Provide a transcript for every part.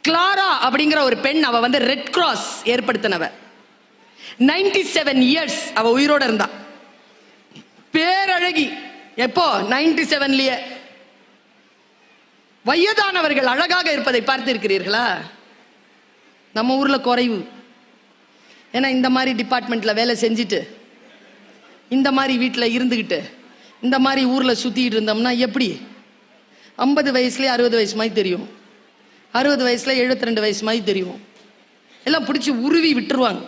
Clara அப்படிங்கிற ஒரு பெண், அவ வந்து ரெட் கிராஸ் ஏற்படுத்தினவ. 97 இயர்ஸ் அவ உயிரோட இருந்தா. பேரழகி. எப்போ? 97லயே. வயதானவர்கள் அழகாக இருப்பதை பார்த்திருக்கிறீர்களா? நம்ம ஊர்ல குறைவு. ஏன்னா இந்த மாதிரி டிபார்ட்மெண்ட்ல வேலை செஞ்சுட்டு, இந்த மாதிரி வீட்டில் இருந்துக்கிட்டு, இந்த மாதிரி ஊரில் சுற்றிட்டு இருந்தோம்னா எப்படி 50 வயசுலேயே 60 வயசு மாதிரி தெரியும், 60 வயசுல 72 வயசு மாதிரி தெரியும். எல்லாம் பிடிச்சி உருவி விட்டுருவாங்க.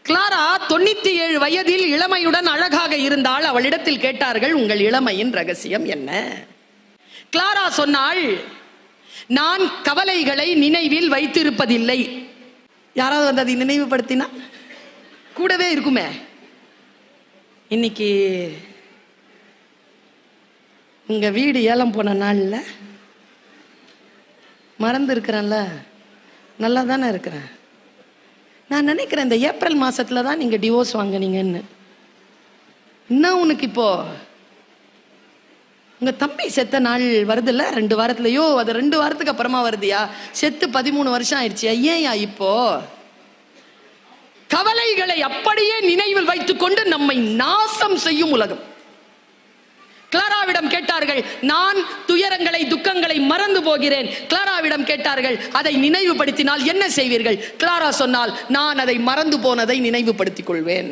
கிளாரா 97 வயதில் இளமையுடன் அழகாக இருந்தால். அவளிடத்தில் கேட்டார்கள், உங்கள் இளமையின் ரகசியம் என்ன? கிளாரா சொன்னாள், நான் கவலைகளை நினைவில் வைத்திருப்பதில்லை. யாராவது வந்து அதை நினைவுபடுத்தினா கூடவே இருக்குமே. இன்னைக்கு உங்க வீடு ஏலம் போன நாள்ல மறந்து இருக்கிறேன்ல, நல்லா தானே இருக்கிறேன். நான் நினைக்கிறேன் இந்த ஏப்ரல் மாசத்துல தான் நீங்க டிவோர்ஸ் வாங்கினீங்கன்னு. என்ன உனக்கு இப்போ உங்க தம்பி செத்த நாள் வருதுல்ல 2 வாரத்துலயோ, அது 2 வாரத்துக்கு அப்புறமா வருதியா? செத்து 13 வருஷம் ஆயிடுச்சு. ஏன்யா இப்போ? கவலைகளை அப்படியே நினைவில் வைத்துக் கொண்டு நம்மை நாசம் செய்யும் உலகம். கிளாராவிடம் கேட்டார்கள், நான் துயரங்களை துக்கங்களை மறந்து போகிறேன். கிளாராவிடம் கேட்டார்கள், அதை நினைவுபடுத்தினால் என்ன செய்வீர்கள்? கிளாரா சொன்னால், நான் அதை மறந்து போனதை நினைவுபடுத்திக் கொள்வேன்.